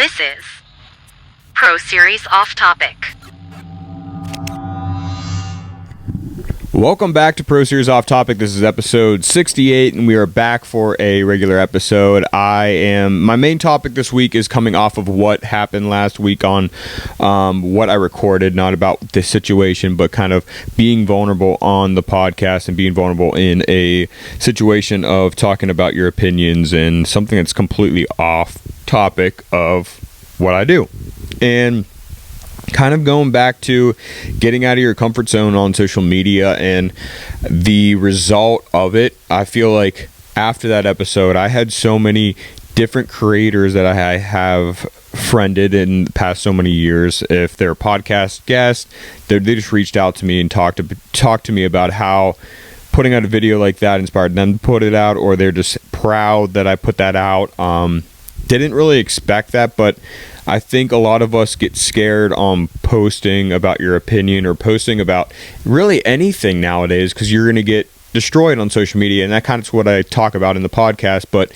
This is Pro Series Off Topic. Welcome back to Pro Series Off Topic. This is episode 68, and we are back for a regular episode. My main topic this week is coming off of what happened last week on what I recorded, not about this situation, but kind of being vulnerable on the podcast and being vulnerable in a situation of talking about your opinions and something that's completely off topic of what I do. And kind of going back to getting out of your comfort zone on social media and the result of it. I feel like after that episode, I had so many different creators that I have friended in the past so many years. If they're podcast guests, they just reached out to me and talked to me about how putting out a video like that inspired them to put it out, or they're just proud that I put that out. Didn't really expect that, but I think a lot of us get scared on posting about your opinion or posting about really anything nowadays because you're going to get destroyed on social media, and that kind of is what I talk about in the podcast. But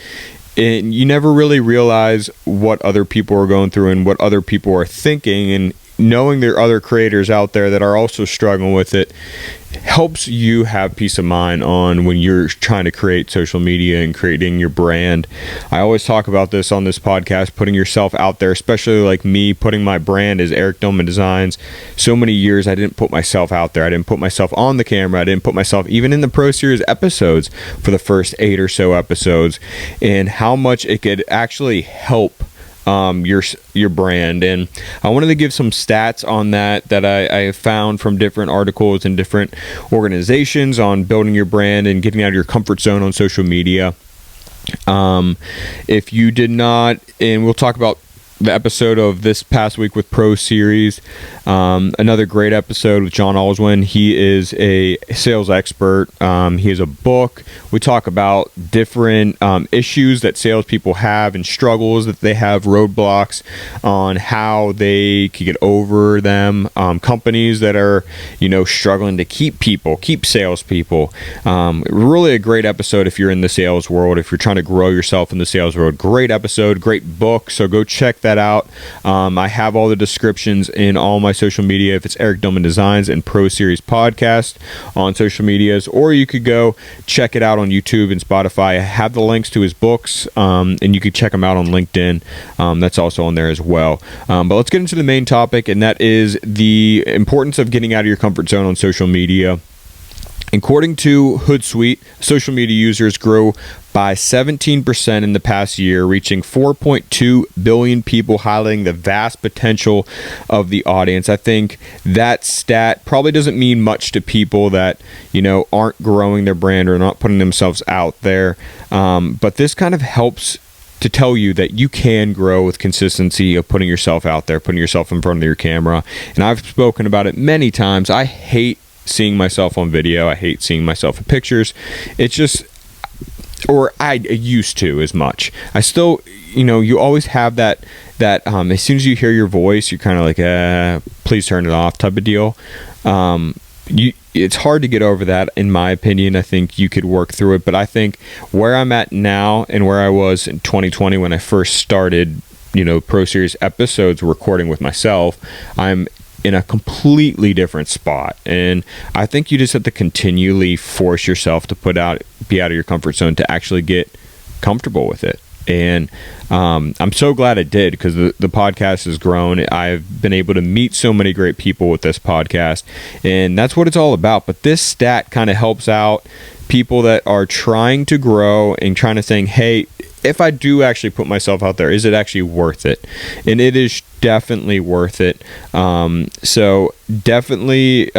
you never really realize what other people are going through and what other people are thinking, and knowing there are other creators out there that are also struggling with it helps you have peace of mind on when you're trying to create social media and creating your brand. I always talk about this on this podcast, putting yourself out there, especially like me, putting my brand as Eric Dillman Designs. So many years I didn't put myself out there. I didn't put myself on the camera. I didn't put myself even in the Pro Series episodes for the first 8 or so episodes, and how much it could actually help your brand. And I wanted to give some stats on that I found from different articles and different organizations on building your brand and getting out of your comfort zone on social media. If you did not, and we'll talk about the episode of this past week with Pro Series, another great episode with John Alswin. He is a sales expert. He has a book. We talk about different issues that salespeople have and struggles that they have, roadblocks on how they can get over them. Companies that are, struggling to keep salespeople. Really a great episode if you're in the sales world, if you're trying to grow yourself in the sales world. Great episode, great book. So go check that out. I have all the descriptions in all my social media, if it's Eric Dillman Designs and Pro Series Podcast on social medias, or you could go check it out on YouTube and Spotify. I have the links to his books, and you could check them out on LinkedIn. That's also on there as well. But let's get into the main topic, and that is the importance of getting out of your comfort zone on social media. According to Hootsuite, social media users grew by 17% in the past year, reaching 4.2 billion people, highlighting the vast potential of the audience. I think that stat probably doesn't mean much to people that, aren't growing their brand or not putting themselves out there. But this kind of helps to tell you that you can grow with consistency of putting yourself out there, putting yourself in front of your camera. And I've spoken about it many times. I hate seeing myself on video. I hate seeing myself in pictures. It's just, or I used to as much. I still, you always have that as soon as you hear your voice, you're kind of like, please turn it off type of deal. It's hard to get over that, in my opinion. I think you could work through it, but I think where I'm at now and where I was in 2020 when I first started, Pro Series episodes recording with myself, I'm in a completely different spot. And I think you just have to continually force yourself to be out of your comfort zone to actually get comfortable with it. And I'm so glad I did, because the podcast has grown. I've been able to meet so many great people with this podcast, and that's what it's all about. But this stat kind of helps out people that are trying to grow and trying to think, hey, if I do actually put myself out there, is it actually worth it? And it is definitely worth it. So definitely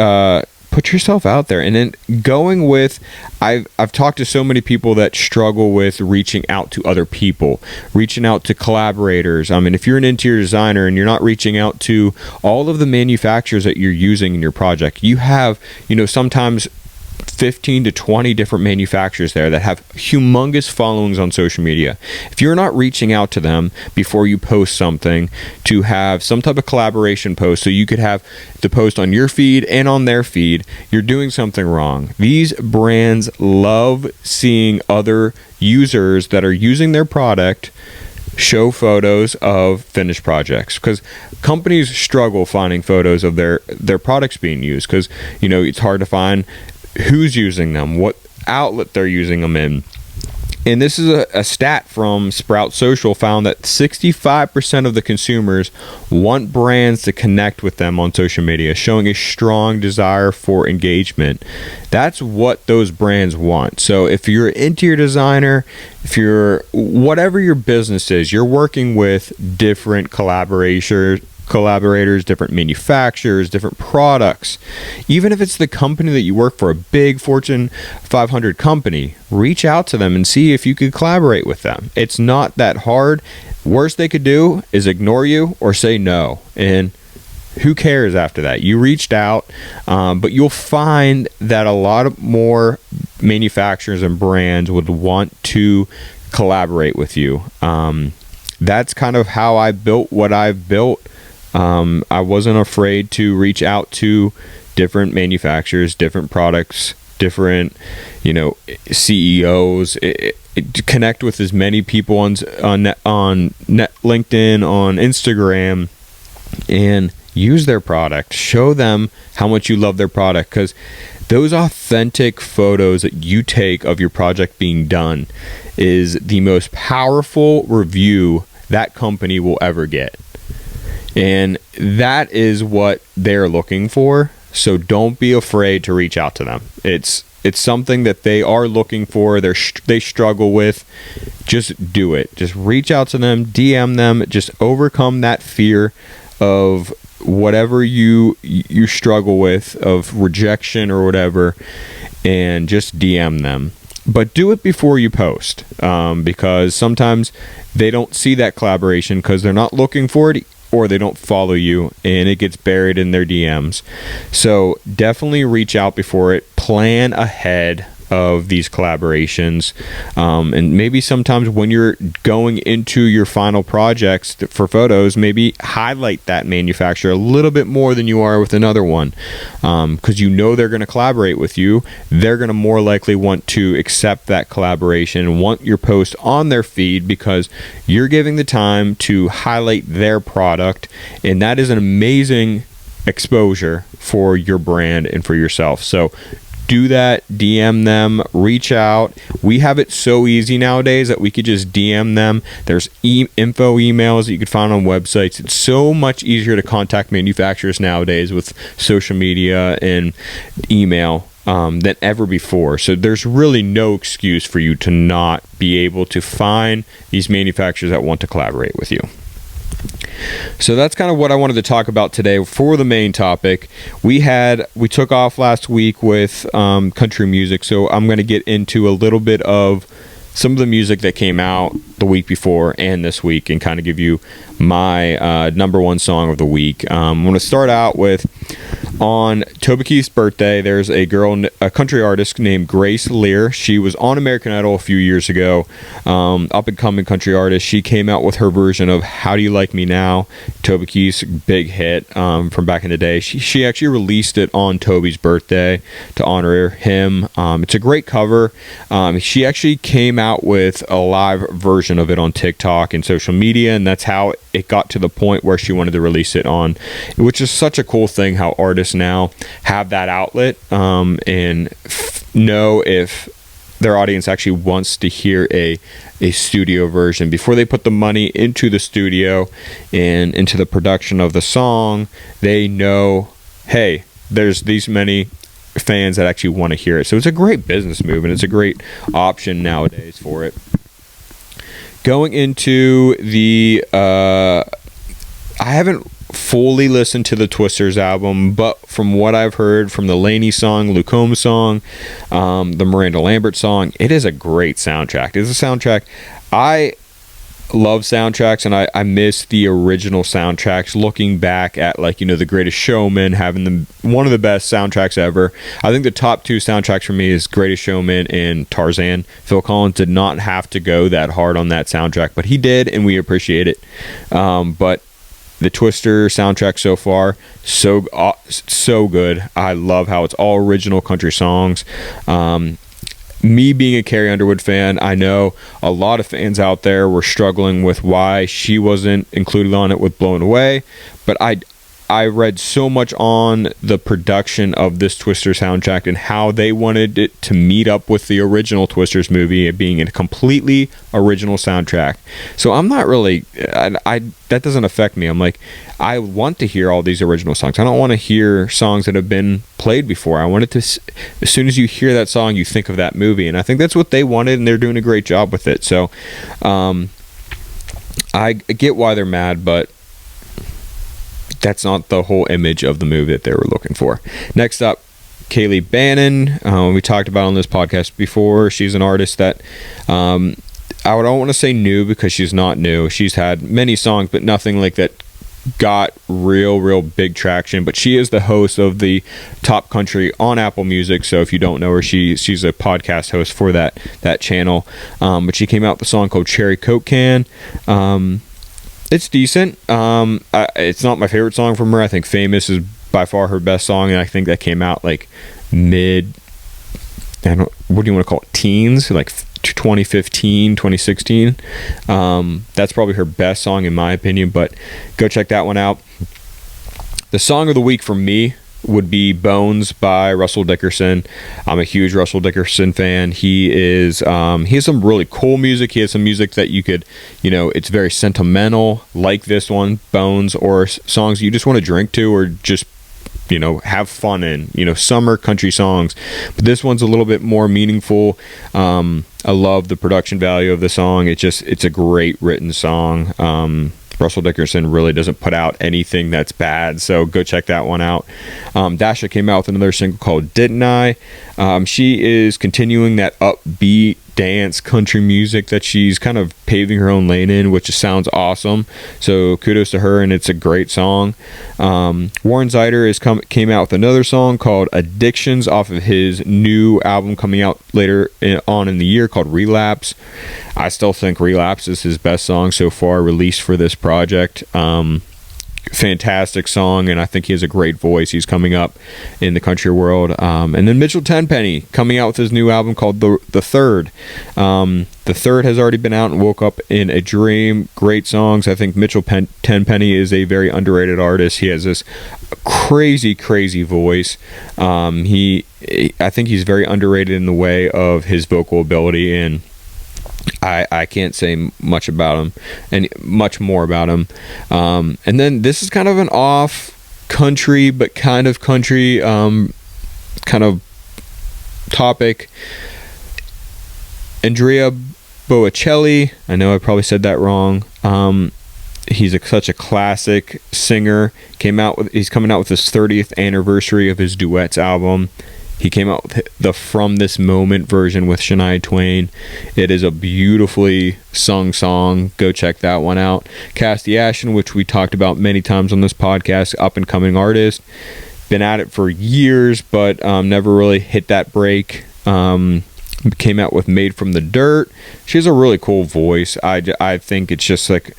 put yourself out there. And then going with, I've talked to so many people that struggle with reaching out to other people, reaching out to collaborators. I mean, if you're an interior designer and you're not reaching out to all of the manufacturers that you're using in your project, you have, sometimes 15 to 20 different manufacturers there that have humongous followings on social media. If you're not reaching out to them before you post something to have some type of collaboration post, so you could have the post on your feed and on their feed, you're doing something wrong. These brands love seeing other users that are using their product show photos of finished projects, because companies struggle finding photos of their products being used, because it's hard to find who's using them, what outlet they're using them in. And this is a stat from Sprout Social, found that 65% of the consumers want brands to connect with them on social media, showing a strong desire for engagement. That's what those brands want. So if you're an interior designer, if you're whatever your business is, you're working with different collaborators, different manufacturers, different products. Even if it's the company that you work for, a big Fortune 500 company, reach out to them and see if you could collaborate with them. It's not that hard. Worst they could do is ignore you or say no, and who cares after that? You reached out, but you'll find that a lot more manufacturers and brands would want to collaborate with you. That's kind of how I built what I've built. I wasn't afraid to reach out to different manufacturers, different products, different, CEOs, to connect with as many people on LinkedIn, on Instagram, and use their product. Show them how much you love their product, because those authentic photos that you take of your project being done is the most powerful review that company will ever get. And that is what they're looking for. So don't be afraid to reach out to them. It's something that they are looking for. They struggle with. Just do it. Just reach out to them, DM them. Just overcome that fear of whatever you struggle with, of rejection or whatever, and just DM them. But do it before you post, because sometimes they don't see that collaboration because they're not looking for it, or they don't follow you, and it gets buried in their DMs. So definitely reach out before it. Plan ahead of these collaborations, and maybe sometimes when you're going into your final projects for photos, maybe highlight that manufacturer a little bit more than you are with another one, because they're going to collaborate with you. They're going to more likely want to accept that collaboration and want your post on their feed, because you're giving the time to highlight their product, and that is an amazing exposure for your brand and for yourself. So do that. DM them, reach out. We have it so easy nowadays that we could just DM them. There's info emails that you could find on websites. It's so much easier to contact manufacturers nowadays with social media and email than ever before. So there's really no excuse for you to not be able to find these manufacturers that want to collaborate with you. So that's kind of what I wanted to talk about today for the main topic. We took off last week with country music, so I'm going to get into a little bit of some of the music that came out the week before and this week, and kind of give you my number one song of the week. I'm going to start out with, on TOPIC's birthday, there's a country artist named Grace Lear. She was on American Idol a few years ago, up and coming country artist. She came out with her version of How Do You Like Me Now, TOPIC's big hit from back in the day. She actually released it on Toby's birthday to honor him. It's a great cover. She actually came out with a live version of it on TikTok and social media, and that's how it got to the point where she wanted to release it on, which is such a cool thing, how artists now have that outlet, and know if their audience actually wants to hear a studio version before they put the money into the studio and into the production of the song. They know, hey, there's these many fans that actually want to hear it. So it's a great business move, and it's a great option nowadays for it. Going into the I haven't fully listened to the Twisters album, but from what I've heard from the Lainey song, Luke Combs song, the Miranda Lambert song, it is a great soundtrack. It's a soundtrack. I love soundtracks, and I miss the original soundtracks. Looking back at, The Greatest Showman, having one of the best soundtracks ever. I think the top two soundtracks for me is Greatest Showman and Tarzan. Phil Collins did not have to go that hard on that soundtrack, but he did, and we appreciate it. But the Twister soundtrack so far, so good. I love how it's all original country songs. me being a Carrie Underwood fan, I know a lot of fans out there were struggling with why she wasn't included on it with Blown Away, but I read so much on the production of this Twister soundtrack and how they wanted it to meet up with the original Twisters movie, it being a completely original soundtrack. So I'm not really, that doesn't affect me. I'm like, I want to hear all these original songs. I don't want to hear songs that have been played before. I want it to, as soon as you hear that song, you think of that movie. And I think that's what they wanted, and they're doing a great job with it. So I get why they're mad, but that's not the whole image of the movie that they were looking for. Next up, Kaylee Bannon. We talked about on this podcast before. She's an artist that I don't want to say new, because she's not new. She's had many songs, but nothing like that got real big traction. But she is the host of the Top Country on Apple Music. So if you don't know her, she's a podcast host for that channel. But she came out with a song called Cherry Coke Can. It's decent. It's not my favorite song from her. I think Famous is by far her best song, and I think that came out like what do you want to call it, teens, like 2015, 2016. That's probably her best song in my opinion, but go check that one out. The song of the week for me would be Bones by Russell Dickerson. I'm a huge Russell Dickerson fan. He has some really cool music. He has some music that you could, it's very sentimental, like this one, Bones, or songs you just want to drink to, or just have fun in, summer country songs. But this one's a little bit more meaningful. I love the production value of the song. It's a great written song. Russell Dickerson really doesn't put out anything that's bad, so go check that one out. Dasha came out with another single called Didn't I. She is continuing that upbeat dance country music that she's kind of paving her own lane in, which just sounds awesome. So kudos to her, and it's a great song. Warren Zidar came out with another song called Addictions off of his new album coming out later on in the year called Relapse. I still think Relapse is his best song so far released for this project. Fantastic song, and I think he has a great voice. He's coming up in the country world. And then Mitchell Tenpenny coming out with his new album called The Third. The Third has already been out, and Woke Up in a Dream. Great songs. I think Mitchell Tenpenny is a very underrated artist. He has this crazy voice. I think he's very underrated in the way of his vocal ability, and I can't say much about him, and much more about him. And then this is kind of an off country, but kind of country kind of topic. Andrea Bocelli, I know I probably said that wrong. He's such a classic singer. He's coming out with his 30th anniversary of his duets album. He came out with the From This Moment version with Shania Twain. It is a beautifully sung song. Go check that one out. Cassie Ashton, which we talked about many times on this podcast, up-and-coming artist. Been at it for years, but never really hit that break. Came out with Made from the Dirt. She has a really cool voice. I think it's just like...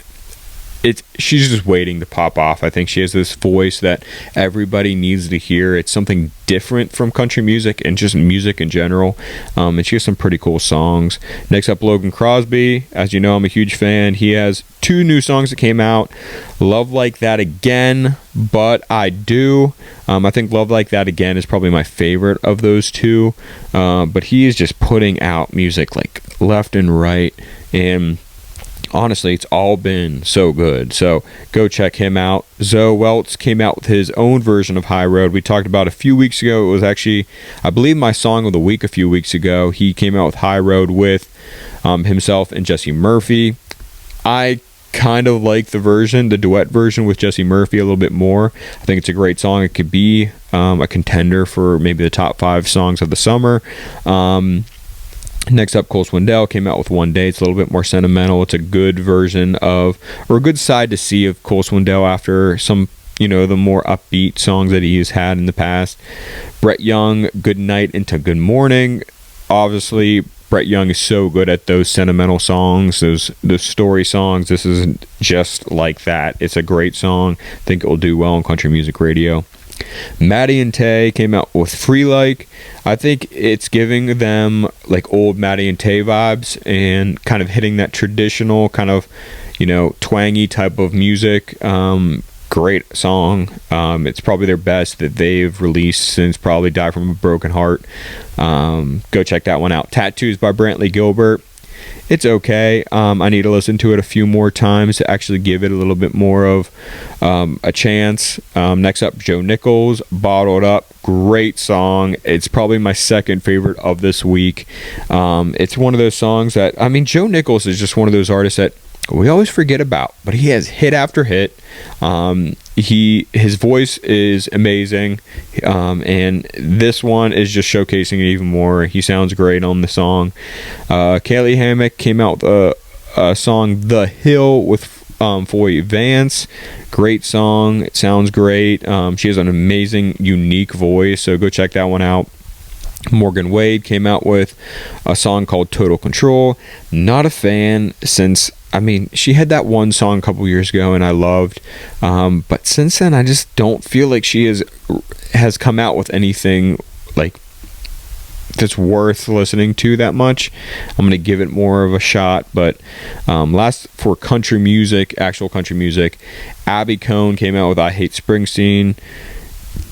she's just waiting to pop off. I think she has this voice that everybody needs to hear. It's something different from country music and just music in general. And she has some pretty cool songs. Next up, Logan Crosby. As you know, I'm a huge fan. He has 2 new songs that came out. Love Like That Again, But I Do. I think Love Like That Again is probably my favorite of those 2. But he is just putting out music like left and right, and honestly, it's all been so good. So go check him out. Zoe Welts came out with his own version of High Road. We talked about a few weeks ago. It was actually, I believe, my song of the week a few weeks ago. He came out with High Road with himself and Jesse Murphy. I kind of like the duet version with Jesse Murphy a little bit more. I think it's a great song. It could be a contender for maybe the top 5 songs of the summer. Next up, Cole Swindell came out with One Day. It's a little bit more sentimental. It's a good version of, or a good side to see of Cole Swindell after some, the more upbeat songs that he has had in the past. Brett Young, Good Night into Good Morning. Obviously, Brett Young is so good at those sentimental songs, those story songs. This isn't just like that. It's a great song. I think it will do well on country music radio. Maddie and Tay came out with Free Like. I think it's giving them like old Maddie and Tay vibes and kind of hitting that traditional kind of, twangy type of music. Great song. It's probably their best that they've released since probably Die From a Broken Heart. Go check that one out. Tattoos by Brantley Gilbert. It's okay. I need to listen to it a few more times to actually give it a little bit more of a chance. Next up, Joe Nichols, Bottled Up. Great song. It's probably my second favorite of this week. It's one of those songs that, Joe Nichols is just one of those artists that we always forget about, but he has hit after hit. His voice is amazing, and this one is just showcasing it even more. He sounds great on the song. Kaylee Hammock came out with a song, The Hill, with Foy Vance. Great song. It sounds great. She has an amazing, unique voice, so go check that one out. Morgan Wade came out with a song called Total Control. Not a fan since, she had that one song a couple years ago and I loved, but since then I just don't feel like she has come out with anything like that's worth listening to that much. I'm going to give it more of a shot. But last, for country music, actual country music, Abby Cohn came out with I Hate Springsteen.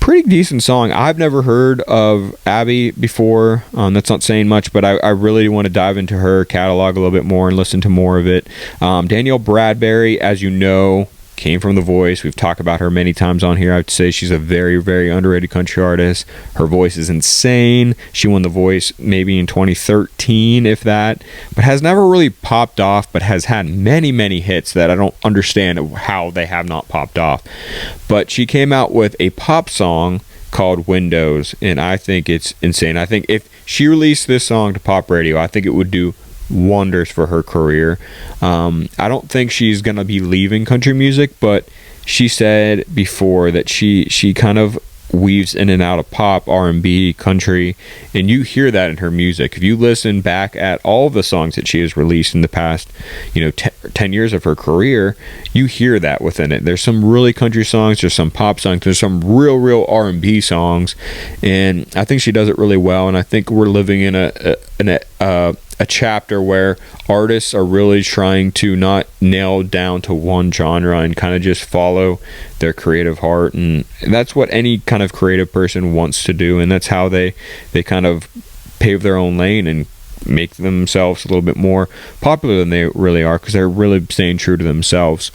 Pretty decent song. I've never heard of Abby before. That's not saying much, but I really want to dive into her catalog a little bit more and listen to more of it. Danielle Bradbury, as you know, came from The Voice. We've talked about her many times on here. I would say she's a very, very underrated country artist. Her voice is insane. She won The Voice maybe in 2013, if that, but has never really popped off, but has had many, many hits that I don't understand how they have not popped off. But she came out with a pop song called Windows, and I think it's insane. I think if she released this song to pop radio, I think it would do wonders for her career. I don't think she's gonna be leaving country music, but she said before that she kind of weaves in and out of pop, R&B, country, and you hear that in her music. If you listen back at all the songs that she has released in the past 10 years of her career, you hear that within it. There's some really country songs, there's some pop songs, there's some real R&B songs, and I think she does it really well. And I think we're living in a chapter where artists are really trying to not nail down to one genre and kind of just follow their creative heart, and that's what any kind of creative person wants to do, and that's how they kind of pave their own lane and make themselves a little bit more popular than they really are, because they're really staying true to themselves,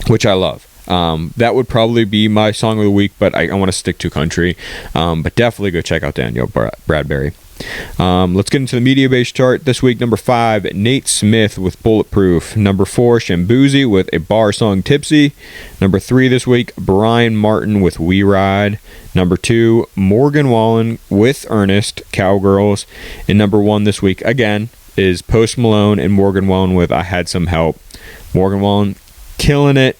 which I love. That would probably be my song of the week, but I want to stick to country. But definitely go check out Danielle Bradbury. Let's get into the Mediabase chart this week. Number 5, Nate Smith with Bulletproof. Number 4, Shambuzi with a bar song Tipsy. Number 3 this week, Brian Martin with We Ride. Number 2, Morgan Wallen with Ernest, Cowgirls. And number 1 this week, again, is Post Malone and Morgan Wallen with I Had Some Help. Morgan Wallen killing it.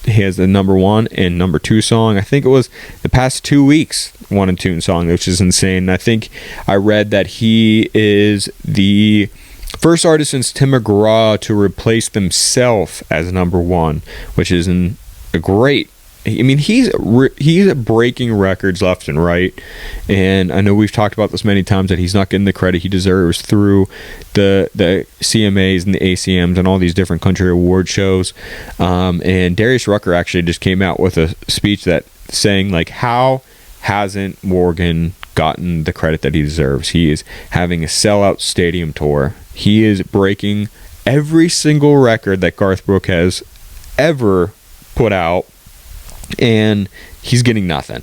He has the number 1 and number 2 song. I think it was the past 2 weeks, 1 and 2 song, which is insane. I think I read that he is the first artist since Tim McGraw to replace themselves as number 1, which is a great. He's breaking records left and right, and I know we've talked about this many times that he's not getting the credit he deserves through the CMAs and the ACMs and all these different country award shows. And Darius Rucker actually just came out with a speech that saying like, how hasn't Morgan gotten the credit that he deserves? He is having a sellout stadium tour. He is breaking every single record that Garth Brooks has ever put out, and he's getting nothing.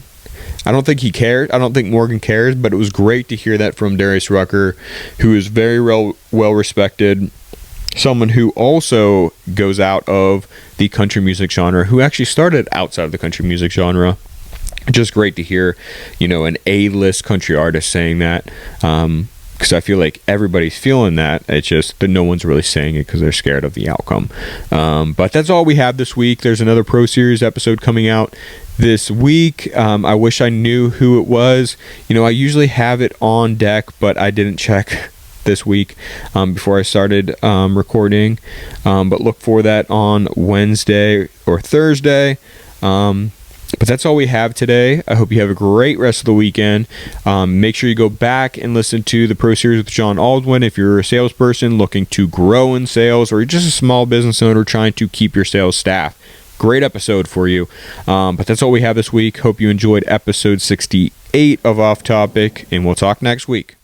I don't think he cared. I don't think Morgan cares, but it was great to hear that from Darius Rucker, who is very well respected, someone who also goes out of the country music genre, who actually started outside of the country music genre. Just great to hear, an A-list country artist saying that, because I feel like everybody's feeling that. It's just that no one's really saying it because they're scared of the outcome. But that's all we have this week. There's another Pro Series episode coming out this week. I wish I knew who it was. I usually have it on deck, but I didn't check this week before I started recording. But look for that on Wednesday or Thursday. But that's all we have today. I hope you have a great rest of the weekend. Make sure you go back and listen to the Pro Series with John Aldwin if you're a salesperson looking to grow in sales, or you're just a small business owner trying to keep your sales staff. Great episode for you. But that's all we have this week. Hope you enjoyed episode 68 of Off Topic, and we'll talk next week.